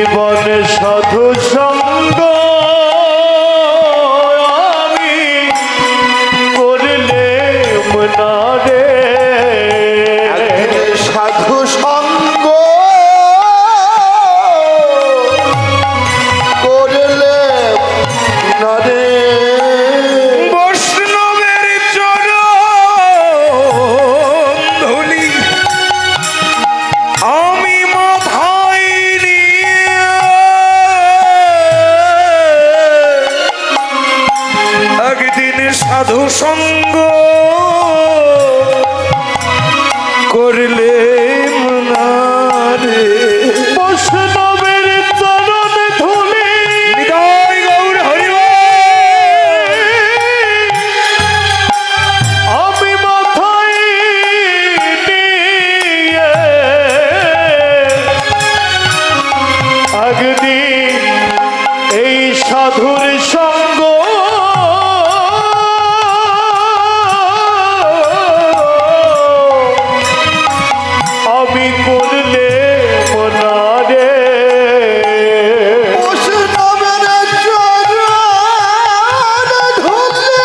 জীবন সাধু সঙ্গ আমি করলে না রে সাধু সঙ্গ করলে না রে বৈষ্ণবের চরণ ধুলি আমি মাথায় নিয়ে একদিন সাধু সঙ্গ করলে না রে বৈষ্ণবের চরণ ধুলি নিতাই গৌর হরিবল আমি মাথায় নিয়ে একদিন এই সাধুর সঙ্গ আমি করলে না রে বৈষ্ণবের চরণ ধুলি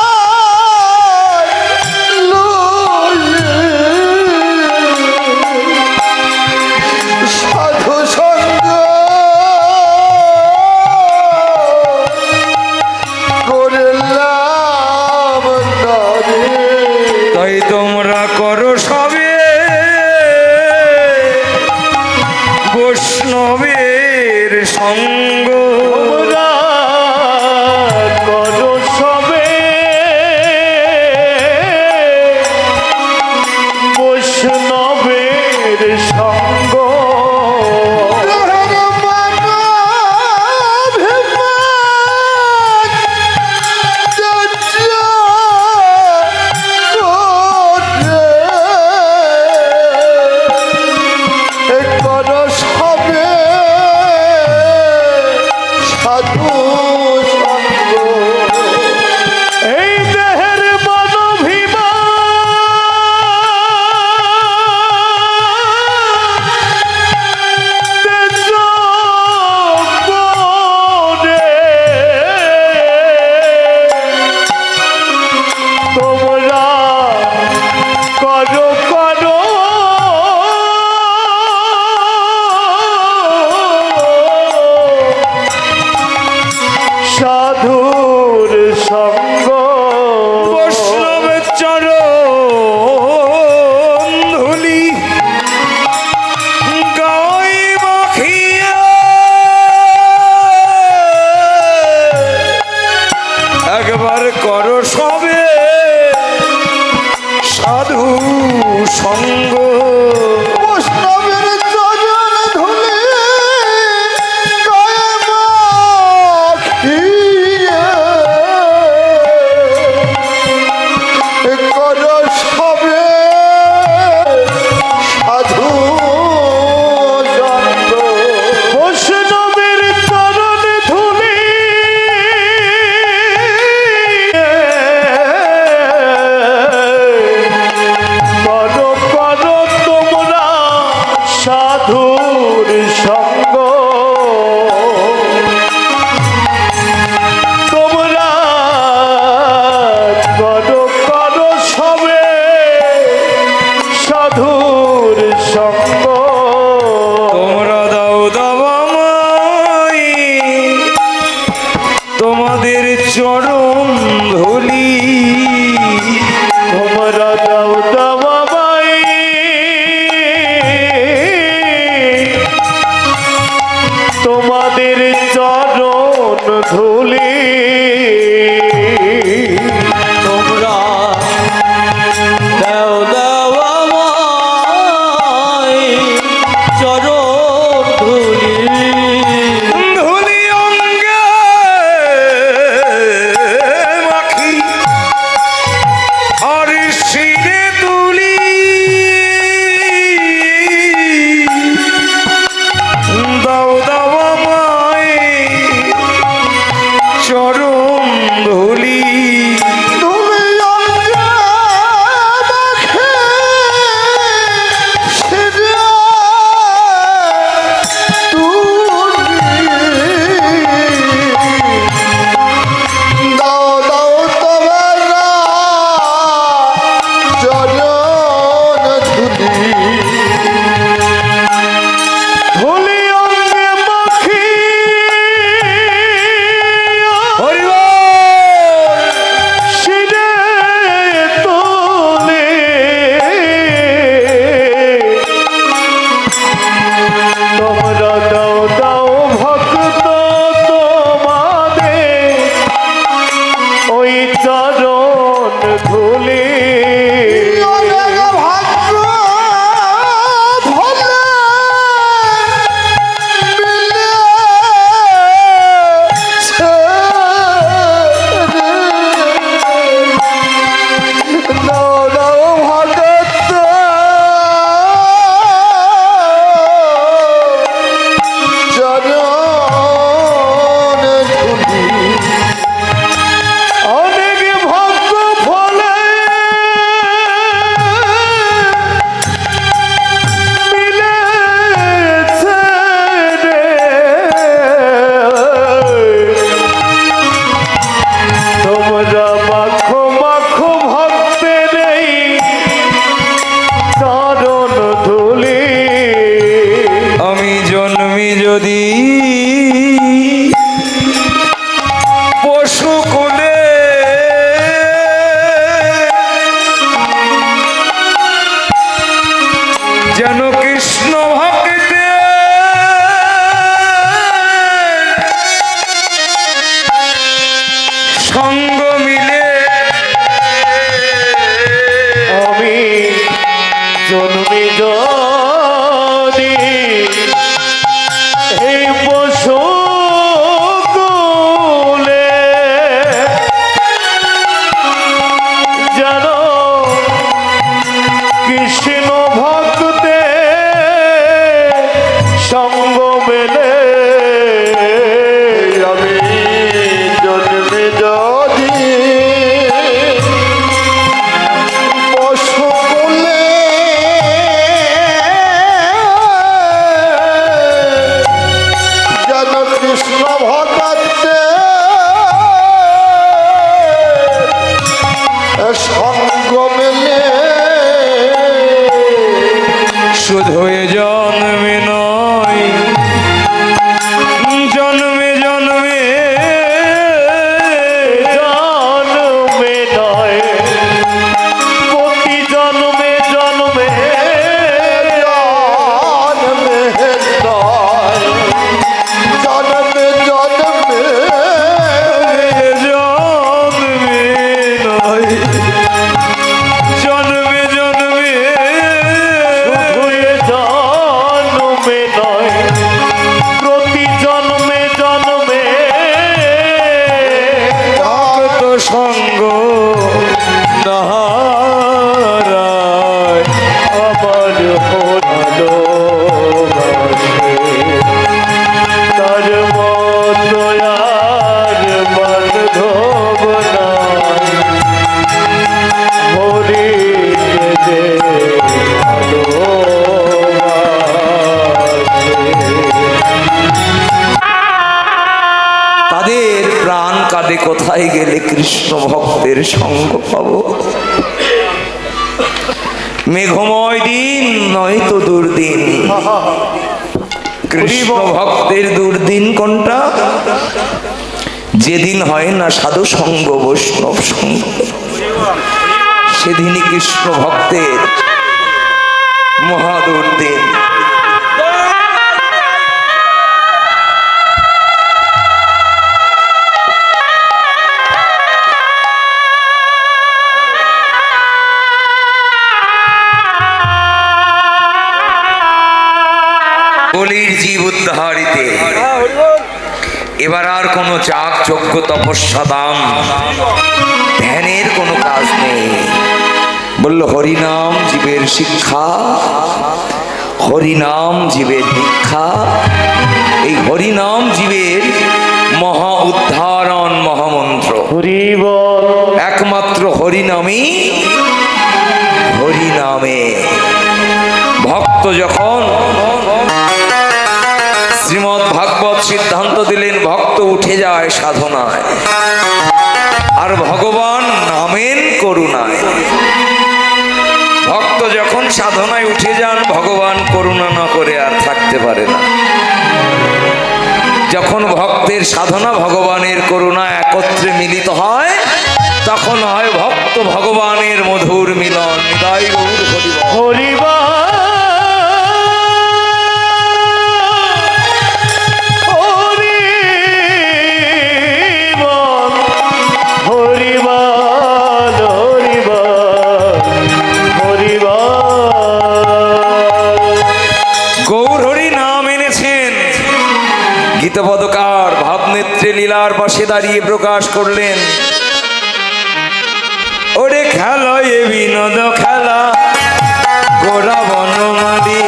মাথায় লয়ে সাধু সঙ্গ করলাম না রে তাই তোমরা করো সবে বৈষ্ণবের সঙ্গ তোমরা করো সবে বৈষ্ণবের সঙ্গ এই দেহের তোমরা করো করো সাধুর সঙ্গ বৈষ্ণবের চরণ ধুলি গায়ে মাখিয়া একবার করো সবে সাধু সঙ্গ বৈষ্ণবের চরণ ধুলি গায়ে মাখিয়ে করো সবে সাধু সঙ্গ বৈষ্ণবের চরণ ধুলি করো করো তোমরা সাধুর সঙ্গ তোমরা করো করো সবে সাধুর সঙ্গ তোমরা দাও দাও আমায় তোমাদের চরণ ধুলি তোমরা দাও দাও আমায় তোমাদের চরণ ধুলি তোমরা দাও দাও আমায় তুমি যদি এই পশুকুলে জানো কৃষ্ণ ভক্তে সঙ্গ মেলে আমি জন্মে যদি পশু বলে যেন কৃষ্ণ ভক্তে সঙ্গ মেলে শুধু এ জন্মে নয় জন্মে জন্মে জন্মে নয় প্রতি জন্মে জন্মে জন্মে নয় জন্মে জন্মে জন্মে নয় জন্মে জন্মে শুধুই জন্মে নয় প্রতি জন্মে জন্মে ভক্ত সঙ্গ নাহারায় আমার হলো তার মতো আর বান্ধব নাই হরি যে তাদের প্রাণ কাঁদে কোথায় গেলে কৃষ্ণ ভক্তের সঙ্গ পাবো। মেঘময় দিন নয়তো দুর্দিন, কৃষ্ণ ভক্তের দুর্দিন কোনটা? যেদিন হয় না সাধু সঙ্গ বৈষ্ণব সঙ্গ, সেদিনই কৃষ্ণ ভক্তের মহাদুর্দিন। কলির জীব উদ্ধারিতে এবার আর কোনো যাগ যজ্ঞ তপস্যা দাম ধ্যানের কোনো কাজ নেই। বলল হরিনাম জীবের শিক্ষা, হরিনাম জীবের দীক্ষা, এই হরিনাম জীবের মহা উদ্ধারণ মহামন্ত্র। হরি বল একমাত্র হরিনামই, হরিনামে ভক্ত যখন শ্রীমদ্ ভাগবত সিদ্ধান্ত দিলেন ভক্ত উঠে যায় সাধনায় আর ভগবান নামেন করুণায়। ভক্ত যখন সাধনায় উঠে যান ভগবান করুণা না করে আর থাকতে পারে না। যখন ভক্তের সাধনা ভগবানের করুণা একত্রে মিলিত হয় তখন হয় ভক্ত ভগবানের মধুর মিলন। নিতাই গৌর হরি বল। হরি বল হরি বল হরি বল হরি বল। গৌর হরি নাম এনেছেন। গীতপদকার ভাবনেত্রী লীলার পাশে দাঁড়িয়ে প্রকাশ করলেন, ওরে খেলা এ বিনোদ খেলা গোরা বনমালী,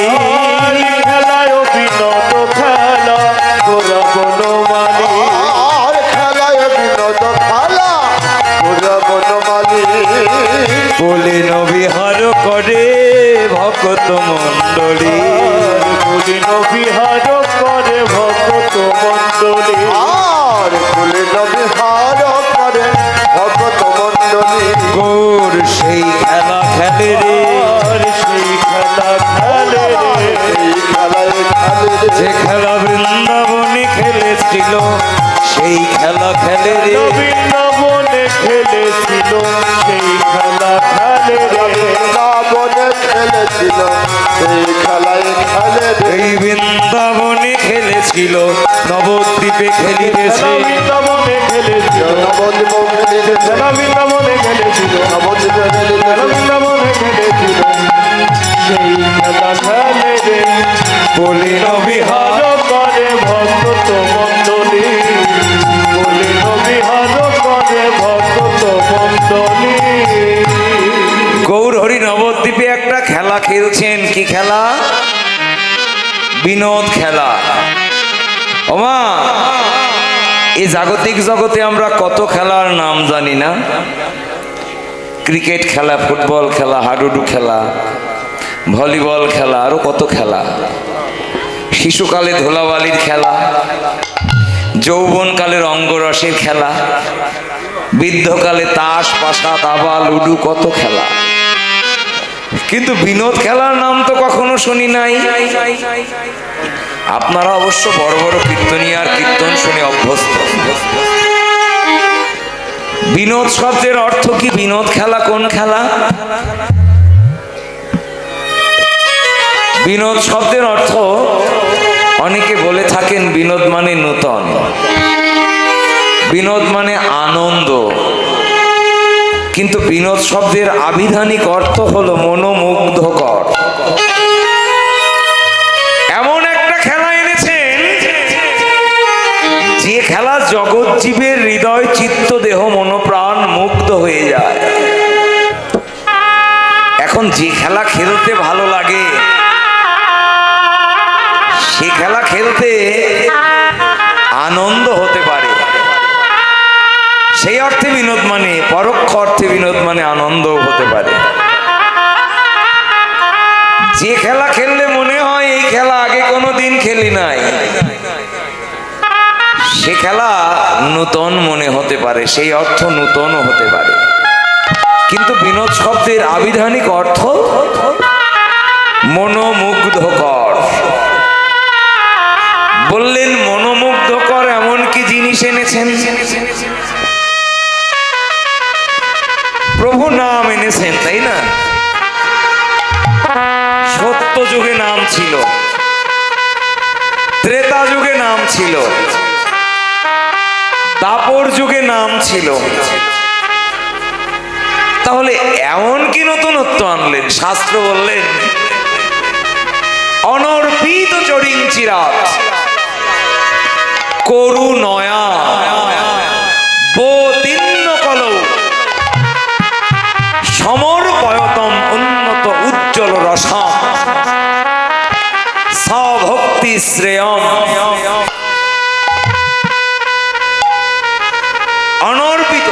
খেলায় বিনোদ খেলা গোরা বনমালী, আর খেলায় বিনোদ খেলা গোরা বনমালী, বলে নবিহার করে ভক্ত মণ্ডলী, কুলীন বিহার করে ভক্ত মণ্ডলী, আর কুলীন বিহার করে ভক্ত মণ্ডলী। গৌর সেই খেলা খেলে রে, আর সেই খেলা খেলে রে, এই খেলায় খেলে যে খেলা বৃন্দাবনে খেলেছিল সেই খেলা খেলে রে, বৃন্দাবনে খেলেছিল সেই খেলা খেলে রে, বৃন্দাবনে খেলেছিল সেই খেলায় খেলে রে। এই বৃন্দাবনে খেলেছিল নবদ্বীপে খেলিতেছে, বৃন্দাবনে খেলেছিল নবদ্বীপ খেলেছে, বৃন্দাবনে খেলেছিল নবদ্বীপে খেলেছে, বৃন্দাবনে খেলেছিল সেই খেলা খেলে রে বলিল বিহার করে ভক্ত মণ্ডলী বলিল বিহার করে ভক্ত মণ্ডলী। গৌর হরি নবদ্বীপে একটা খেলা খেলছেন। কি খেলা? বিনোদ খেলা। ওমা, এই জাগতিক জগতে আমরা কত খেলার নাম জানি না। ক্রিকেট খেলা, ফুটবল খেলা, হাডুডু খেলা, ভলিবল খেলা, আরো কত খেলা। শিশুকালে ধুলাবালির খেলা, যৌবনকালের অঙ্গরসের খেলা, বৃদ্ধকালে তাস পাশা দাবা লুডু, কত খেলা। কিন্তু বিনোদ খেলার নাম তো কখনো শুনি নাই। আপনারা অবশ্য বড় বড় কীর্তনিয়ার কীর্তন শুনে অভ্যস্ত। বিনোদ শব্দের অর্থ কি? বিনোদ খেলা কোন খেলা? বিনোদ শব্দের অর্থ অনেকে বলে থাকেন বিনোদ মানে নূতন, বিনোদ মানে আনন্দ। কিন্তু বিনোদ শব্দের আবিধানিক অর্থ হলো মনোমুগ্ধকর। এমন একটা খেলা এনেছেন যে খেলা জগৎ জীবের হৃদয় চিত্ত দেহ মনোপ্রাণ মুগ্ধ হয়ে যায়। এখন যে খেলা খেলতে ভালো লাগে সে খেলা খেলতে আনন্দ হতে পারে, সেই অর্থে বিনোদ মানে, পরোক্ষ অর্থে বিনোদ মানে আনন্দও হতে পারে। যে খেলা খেললে মনে হয় এই খেলা আগে কোনো দিন খেলি নাই, সে খেলা নূতন মনে হতে পারে, সেই অর্থ নূতনও হতে পারে। কিন্তু বিনোদ শব্দের আবিধানিক অর্থ মনোমুগ্ধকর। বললেন মনোমুগ্ধকর এমন কি জিনিস এনেছেন? প্রভু নাম এনেছেন, তাই না? সত্য যুগে নাম ছিল, ত্রেতা যুগে নাম ছিল, দাপর যুগে নাম ছিল। তাহলে এমন কি নতুনত্ব আনলেন? শাস্ত্র বললেন অনর্পিত চরিঞ্চিরাত করু নয়া বোতিন্ন কলৌ সমর্পয়তম উন্নত উজ্জ্বল রসম সভক্তি শ্রেয়ম। অনর্পিত,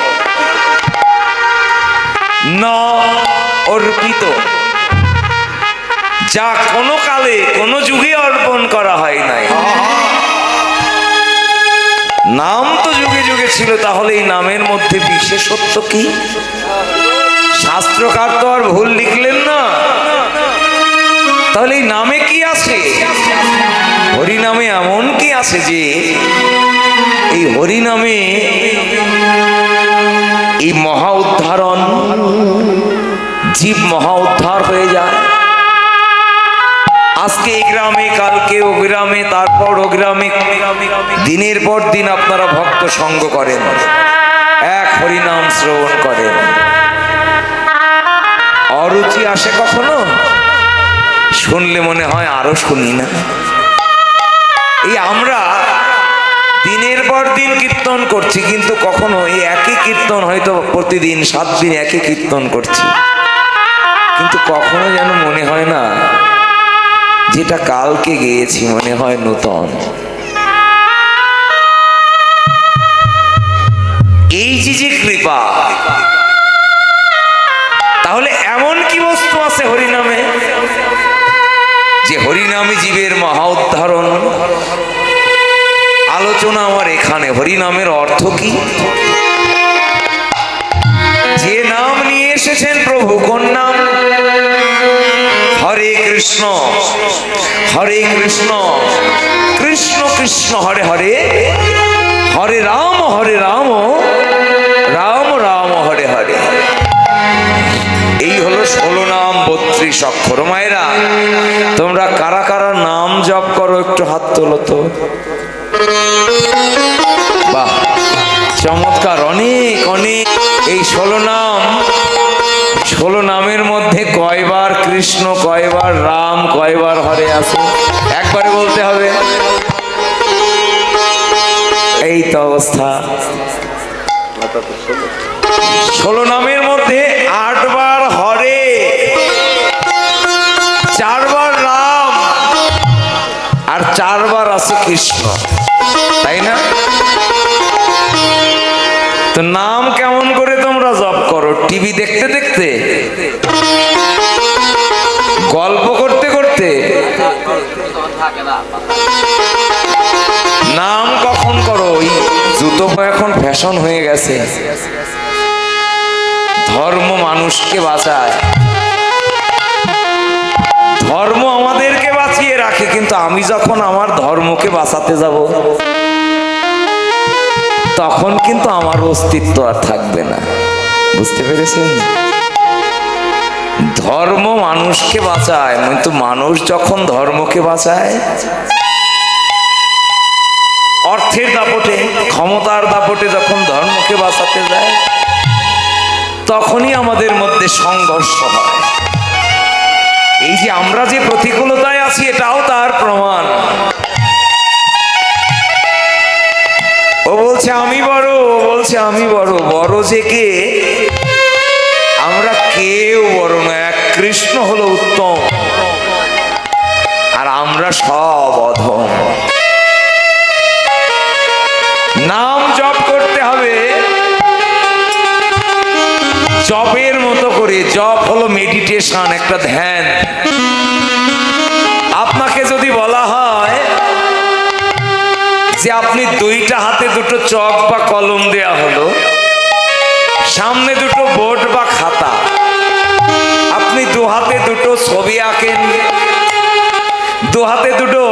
না অর্পিত, যা কোনো কালে কোনো যুগে অর্পণ করা হয় নাই। নাম তো যুগে যুগে ছিল, তাহলে এই নামের মধ্যে বিশেষত্ব কি? শাস্ত্রকার তো আর ভুল লিখলেন না। তাহলে এই নামে কি আছে? হরি নামে এমন কি আছে যে এই হরি নামে এই মহা উদ্ধারণ, জীব মহা উদ্ধার হয়ে যায়। আজকে এই গ্রামে, কালকে ও গ্রামে, তারপর ও গ্রামে, দিনের পর দিন আপনারা ভক্ত সঙ্গ করেন, এক হরিনাম শ্রবণ করেন। অরুচি আসে কখনো? শুনলে মনে হয় আরো শুনি না। এই আমরা দিনের পর দিন কীর্তন করছি, কিন্তু কখনো এই একই কীর্তন হয়তো প্রতিদিন 7 দিন একই কীর্তন করছি, কিন্তু কখনো যেন মনে হয় না যেটা কালকে গেয়েছি মনে হয় নূতন। এই যে কৃপা, তাহলে এমন কি বস্তু আছে হরিনামে যে হরিনামে জীবের মহা উদ্ধারণ? আলোচনা আমার এখানে। হরিনামের অর্থ কি? যে নাম নিয়ে এসেছেন প্রভু, কোন নাম? হরে কৃষ্ণ, হরে কৃষ্ণ, কৃষ্ণ কৃষ্ণ হরে হরে, হরে রাম, রাম রাম হরে হরে। এই হলো 16 নাম 32 অক্ষর। মায়েরা, তোমরা কারা কারা নাম জপ করো একটু হাত তোলো তো। বাহ, চমৎকার। অনেক অনেক। এই 16 নাম 16 নামের মধ্যে কয়বার কৃষ্ণ, কয়বার রাম, কয়বার হরে আছে একবারে বলতে হবে। এই তো অবস্থা। 16 নামের মধ্যে 8 বার হরে, 4 বার রাম, আর 4 বার আছে কৃষ্ণ, তাই না? তো নাম কেমন করে তোমরা জপ করো? টিভি দেখতে দেখতে, গল্প করতে করতে? নাম কখন করো? ওই জুতো এখন ফ্যাশন হয়ে গেছে। ধর্ম মানুষকে বাঁচায়, ধর্ম আমাদেরকে বাঁচিয়ে রাখে, কিন্তু আমি যখন আমার ধর্মকে বাঁচাতে যাব তখন কিন্তু আমার অস্তিত্ব আর থাকবে না। বুঝতে পেরেছেন? ধর্ম মানুষকে বাঁচায়, কিন্তু মানুষ যখন ধর্মকে বাঁচায়, অর্থের দাপটে, ক্ষমতার দাপটে যখন ধর্মকে বাঁচাতে যায়, তখনই আমাদের মধ্যে সংঘর্ষ হয়। এই যে আমরা যে প্রতিকূলতায় আছি, এটাও তার প্রমাণ। ও বলছে আমি বড়, ও বলছে আমি বড়। বড় যে কে? আমরা কেউ বড় না, এক কৃষ্ণ হলো উত্তম, আর আমরা সব অধম। নাম জপ করতে হবে জপের মতো করে। জপ হলো মেডিটেশন, একটা ধ্যান। আপনাকে যদি বলা হয় যে আপনি 2টা হাতে 2টো চক বা কলম দেয়া হলো, সামনে 2টো বোর্ড বা খাতা, আপনি 2 হাতে 2টো ছবি আঁকেন, 2 হাতে 2টো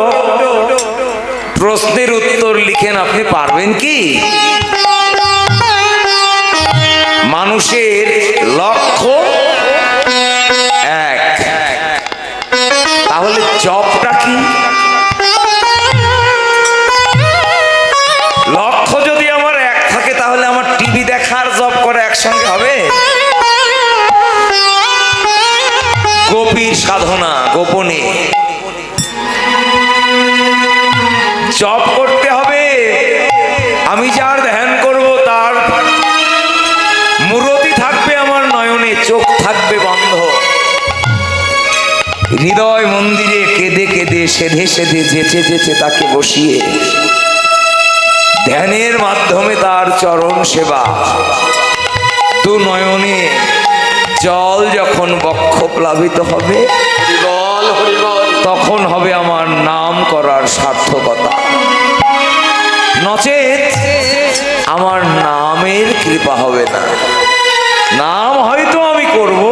প্রশ্নের উত্তর লিখেন, আপনি পারবেন কি? মানুষের লক্ষ্য এক, তাহলে জপটা কি? লক্ষ্য যদি আমার এক থাকে, তাহলে আমার টিভি দেখার জপ করা একসঙ্গে হবে? গোপীর সাধনা, গোপনে জপ করতে হবে। আমি যার ধ্যান করব তার মূরতি থাকবে আমার নয়নে, চোখ থাকবে বন্ধ। হৃদয় মন্দিরে কেঁদে কেঁদে, সেধে সেধে, যেচে যেচে তাকে বসিয়ে ধ্যানের মাধ্যমে তার চরণ সেবা। 2 নয়নে জল যখন বক্ষ প্লাবিত হবে, তখন হবে আমার নাম করার সার্থকতা। নচেত আমার নামের কৃপা হবে না। নাম হয়তো আমি করব,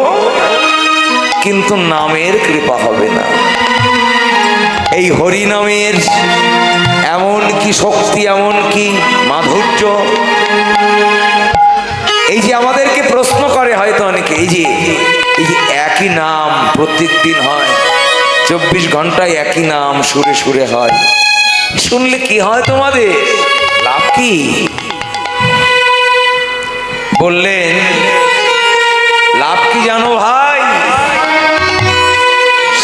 কিন্তু নামের কৃপা হবে না। এই হরি নামের এমন কি শক্তি, এমন কি মাধুর্য! এই যে আমাদেরকে প্রশ্ন করে হয়তো অনেকে, এই যে একই নাম প্রত্যেক দিন হয়, 24 ঘন্টায় একই নাম সুরে সুরে হয়, শুনলে কি হয় তোমাদের? লাভ কি? বললেন লাভ কি জানো ভাই?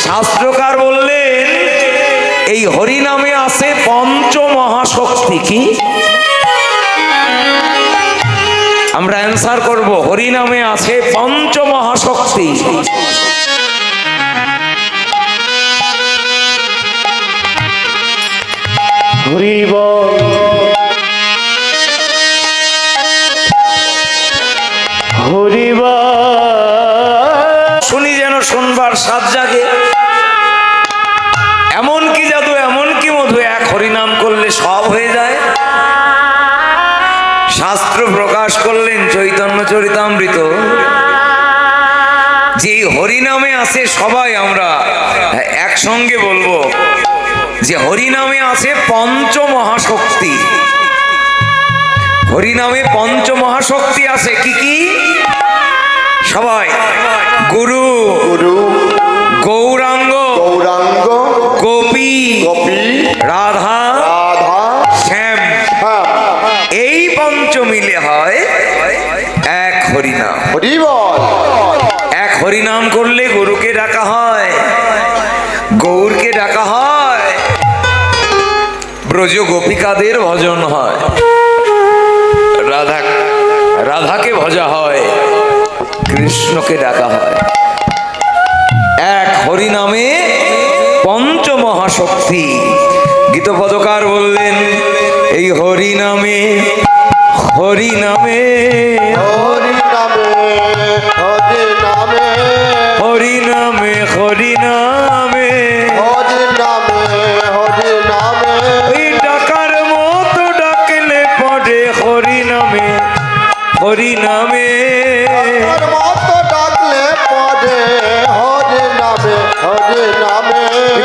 শাস্ত্রকার বললেন এই হরি নামে আছে পঞ্চমহাশক্তি। কি? আমরা অ্যান্সার করব, হরি নামে আছে পঞ্চমহাশক্তি। হরি বল, হরি বল। শুনি যেন শুনবার স্বাদ জাগে। এমন কি জাদু, এমন কি মধু, এক হরিনাম করলে সব হয়ে যায়। শাস্ত্র প্রকাশ করলেন চৈতন্য চরিতামৃত, যে হরিনামে আছে সবাই আমরা একসঙ্গে বলবো যে হরিনামে আছে পঞ্চমহাশক্তি। হরিনামে পঞ্চমহাশক্তি আছে কি কি? সবাই গুরু, গুরু, গৌরাঙ্গ, গৌরাঙ্গ, গোপী, গোপী, রাধা, রাধা, শ্যাম। শ্যাম। এই পঞ্চ মিলে হয় এক হরিনাম। হরি বল। হয়, গৌরকে ডাকা হয়, ব্রজ গোপিকাদের ভজন হয়, রাধাকে ভজা হয়, কৃষ্ণকে ডাকা হয়। এক হরি নামে পঞ্চমহাশক্তি। গীতপদকার বললেন এই হরি নামে, হরি নামে, হরি নামে, হরি নামে, হরি নামে, হরি নামে, হরি নামে, হরি নামে, ওই ডাকার মতো ডাকলে পড়ে হরি নামে, হরি নামে, তার মতো ডাকলে পড়ে হরি নামে, হরি নামে,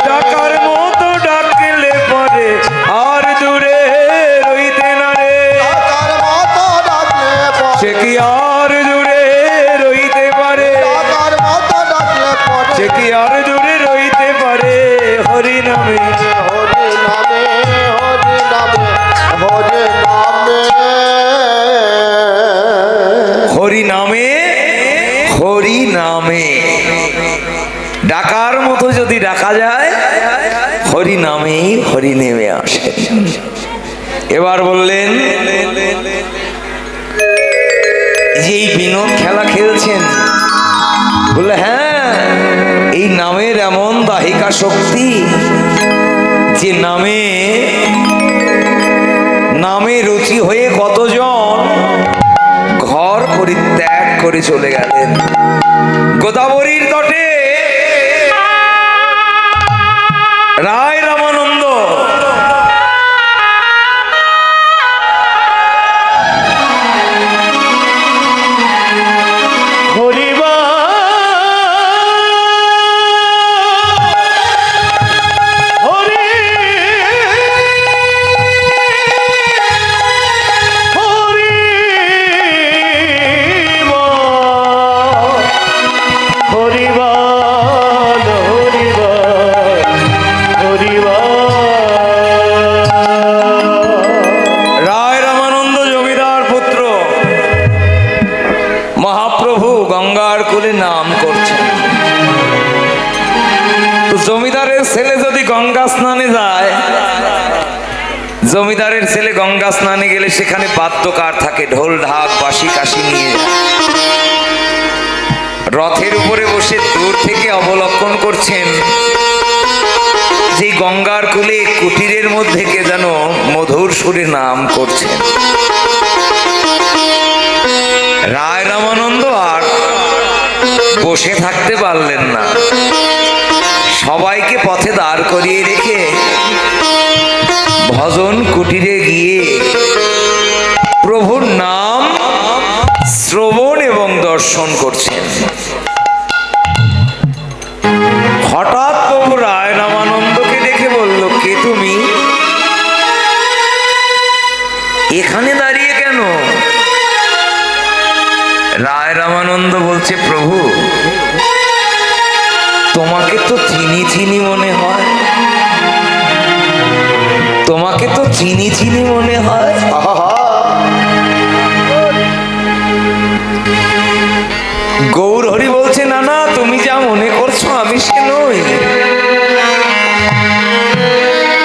ডাকার মতো ডাকলে পড়ে আর দূরে রইতে না রে, তার মতো ডাকলে সে পড়ে, কি আর দূরে রইতে পারে, তার মতো ডাকলে পড়ে, সে কি আর দূরে রইতে পারে, হরি নামে, হরি নামে, হরি নামে, হরি নামে, হরি নামে, হরি নামে। ডাকার মতো যদি ডাকা যায়, হরি নামেই হরি নেমে আসে। এবার বললেন যে এই বিনোদ খেলা খেলছেন, বললে হ্যাঁ, এই নামের এমন দাহিকা শক্তি যে নামে রুচি হয়ে কতজন ঘর পরিত্যাগ করে চলে গেলেন। গোদাবরীর তটে রায় রামানন্দ হরিবা হরি হরি হরিবা হরিবা হরিবা রায় রামানন্দ জমিদার পুত্র মহাপ্রভু গঙ্গার কুলে নাম করছেন। তো জমিদারের ছেলে যদি গঙ্গা স্নানে যায়, জমিদারের ছেলে গঙ্গা স্নানে গেলে সেখানে বাদ্যকার থাকে, ঢোল ঢাক বাঁশি কাশি নিয়ে রথের উপরে বসে দূর থেকে অবলোকন করছেন যে গঙ্গার কুলে কুটিরের মধ্যে কে যেন মধুর সুরে নাম করছেন। রায় রামানন্দ আর বসে থাকতে পারলেন না, সবাইকে পথে দাঁড় করিয়ে রেখে ভজন কুটিরে গিয়ে প্রভুর নাম শ্রবণ এবং দর্শন করছেন। হঠাৎ প্রভু রায় রামানন্দকে দেখে বলল, কে তুমি? এখানে দাঁড়িয়ে কেন? রায় রামানন্দ বলছে, প্রভু তোমাকে তো চিনি চিনি মনে হয়, তোমাকে তো চিনি চিনি মনে হয়। গৌর হরি বলছে, না না, তুমি যা মনে করছো আমি সে নই,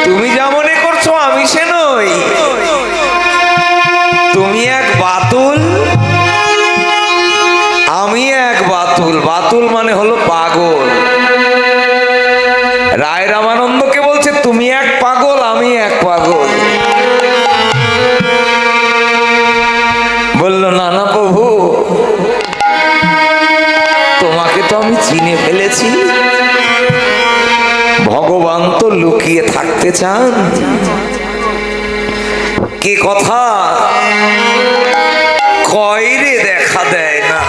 তুমি যা মনে করছো আমি সে নই, তুমি এক বাতুল, আমি এক বাতুল। বাতুল মানে হলো পাগল। রায় রামানন্দকে বলছে, তুমি এক পাগল, আমি এক পাগল। বলল, না না প্রভু, তোমাকে তো আমি চিনে ফেলেছি, ভগবান তো লুকিয়ে থাকতে চান। কে কথা কয়রে দেখা দেয় না,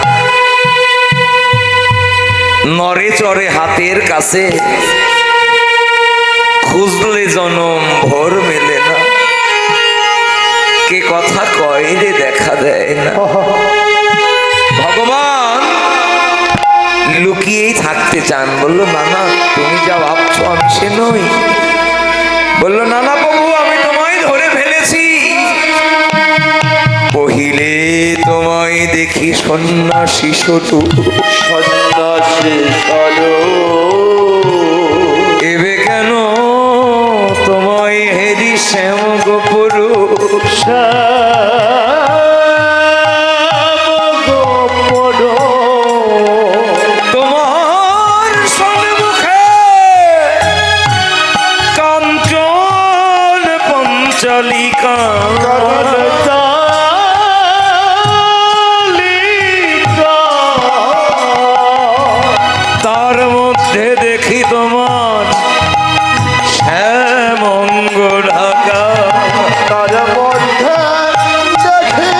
নরে চরে হাতের কাছে, খুঁজলে জনম ভোর মেলে না। কে কথা কয়রে দেখা দেয় না, ভগবান লুকিয়েই থাকতে চান। বলল, না না, তুমি যা ভাবছো আমি সে নই। বলল, না না প্রভু, আমি তোমায় ধরে ফেলেছি। পহিলে তোমায় দেখি সন্ন্যাসী সটু, সন্ন্যাসী স্বরূপ তোমার শ্যামঙ্গ ঢাকা। তার মধ্যে দেখি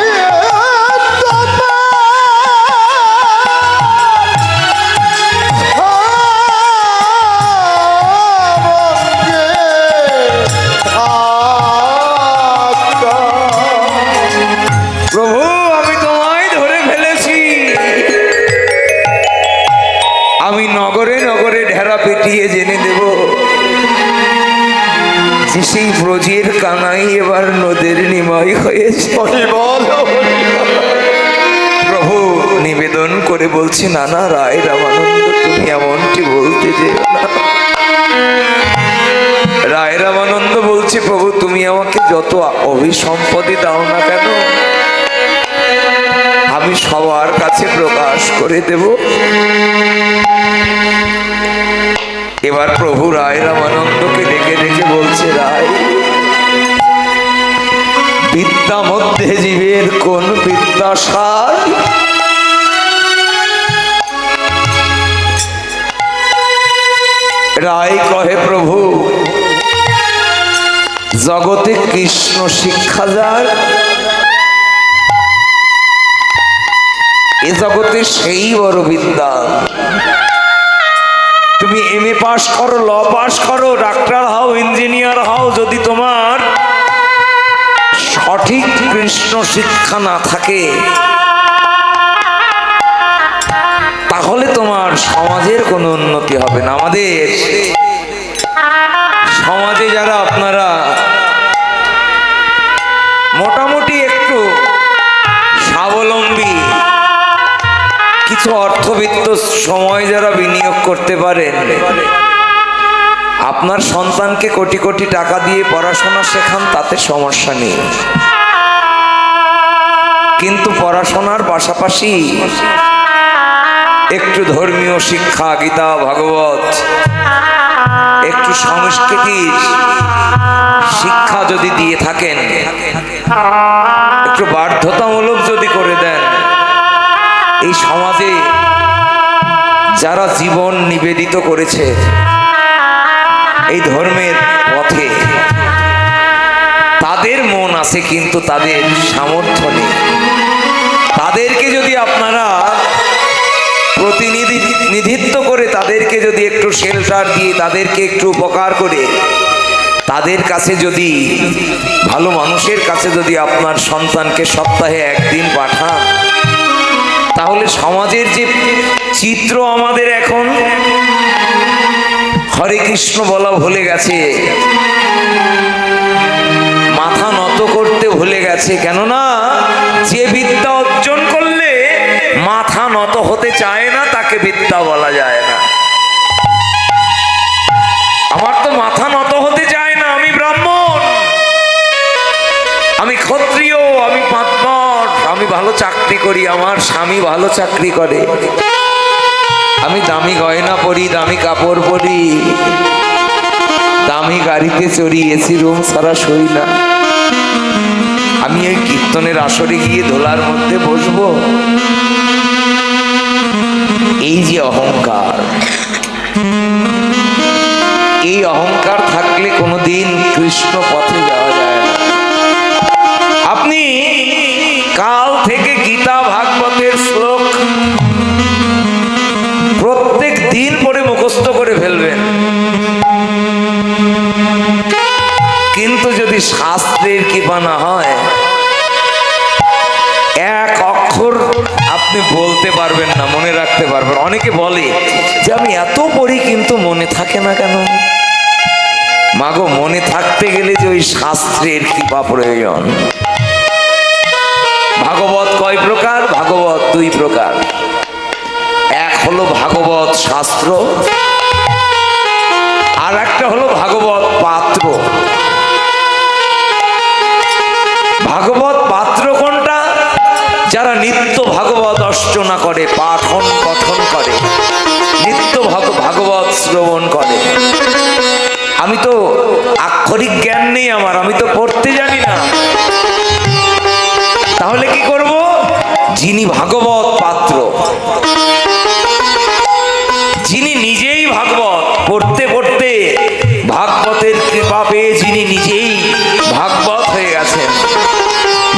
প্রভু আমি তোমায় ধরে ফেলেছি। আমি নগরে নগরে ঢেরা পিটিয়ে জেনে দেব যে সেই ব্রজের কানাই এবার নদের নিমাই হয়েছে। প্রভু নিবেদন করে বলছি, নানা রায় রামানন্দ তুমি এমনটি বলতে যেও না। রায় রামানন্দ বলছে, প্রভু তুমি আমাকে যত অভিসম্পত্তি দাও না কেন আমি সবার কাছে প্রকাশ করে দেব। এবার প্রভু রায় রামানন্দকে ডেকে ডেকে বলছে, রায় বিদ্যা মধ্যে জীবের কোন বিদ্যাসার? রায় কহে, প্রভু জগতে কৃষ্ণ শিক্ষা যার এ জগতে সেই বড় বিদ্যা। তুমি MA পাস করো, ল পাস করো, ডাক্তার হও, ইঞ্জিনিয়ার হও, যদি তোমার সঠিক কৃষ্ণ শিক্ষা না থাকে তাহলে তোমার সমাজের কোনো উন্নতি হবে না। আমাদের সমাজে যারা আপনারা মোটামুটি একটু স্বাবলম্বী, কিছু অর্থবিত্ত সময় যারা বিনিয়োগ করতে পারেন, আপনার সন্তানকে কোটি কোটি টাকা দিয়ে পড়াশোনা শেখান, তাতে সমস্যা নেই। কিন্তু পড়াশোনার পাশাপাশি একটু ধর্মীয় শিক্ষা, গীতা ভাগবত, একটু সংস্কৃতির শিক্ষা যদি দিয়ে থাকেন, একটু বাধ্যতামূলক যদি করে দেন, এই সমাজে যারা জীবন নিবেদিত করেছে এই ধর্মের পথে, তাদের মন আছে কিন্তু তাদের সামর্থ্য নেই। তাদেরকে যদি আপনারা প্রতিনিধিত্ব করে, তাদেরকে যদি একটু শেল্টার দিয়ে, তাদেরকে একটু উপকার করে, তাদের কাছে যদি, ভালো মানুষের কাছে যদি আপনার সন্তানকে সপ্তাহে একদিন পাঠান, তাহলে সমাজের যে চিত্র আমাদের এখন হরে কৃষ্ণ বলা ভুলে গেছে, মাথা নত করতে ভুলে গেছে। কেননা যে বিদ্যা অর্জন করলে মাথা নত হতে চায় না তাকে বিদ্যা বলা যায় না। আমার তো মাথা নত হতে চায় না, আমি ব্রাহ্মণ, আমি ক্ষত্রিয়, আমি পাতবর, আমি ভালো চাকরি করি, আমার স্বামী ভালো চাকরি করে, আমি দামি গয়না পরি, দামি কাপড় পরি, দামি গাড়িতে চড়ি, এসি রুম ছাড়া সই না, আমি এই কীর্তনের আসরে গিয়ে দোলার মধ্যে বসবো। এই যে অহংকার, এই অহংকার থাকলে কোনোদিন কৃষ্ণ পথে যাওয়া যায় না। আপনি কাল থেকে গীতা ভাগবতের শ্লোক প্রত্যেক দিন পরে মুখস্থ করে ফেলবেন, কিন্তু যদি শাস্ত্রের কৃপা না হয়, এক অক্ষর আপনি বলতে পারবেন না, মনে রাখতে পারবেন। অনেকে বলে যে আমি এত পড়ি কিন্তু মনে থাকে না কেন? মাগো, মনে থাকতে গেলে যে ওই শাস্ত্রের কৃপা প্রয়োজন। ভাগবত কয় প্রকার? ভাগবত দুই প্রকার। এক হলো ভাগবত শাস্ত্র, আর একটা হলো ভাগবত পাত্র। ভাগবত পাত্র কোনটা? যারা নিত্য ভাগবত অর্চনা করে, পাঠন পঠন করে, নিত্য ভাগবত শ্রবণ করে। আমি তো আক্ষরিক জ্ঞান নেই আমার, আমি তো পড়তে জানি না, তাহলে কি করব? যিনি ভাগবত পাত্র, যিনি নিজেই ভাগবত, পড়তে পড়তে ভাগবতের কৃপা পেয়ে যিনি নিজেই ভাগবত হয়ে গেছেন,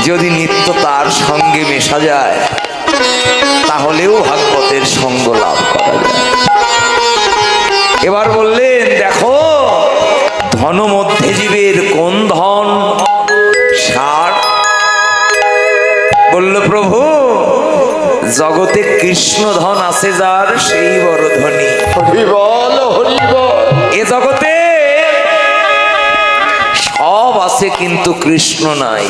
যদি নিত্য তার সঙ্গে মেশা যায় তাহলেও ভাগবতের সঙ্গ লাভ করা যায়। এবার বললেন, দেখো ধন মধ্যে জীবের কোন ধন? সার। বলল, প্রভু জগতে কৃষ্ণ ধন আছে যার, সেই বড় ধনী। হরি বল, হরি বল। এ জগতে সব আছে কিন্তু কৃষ্ণ নাই।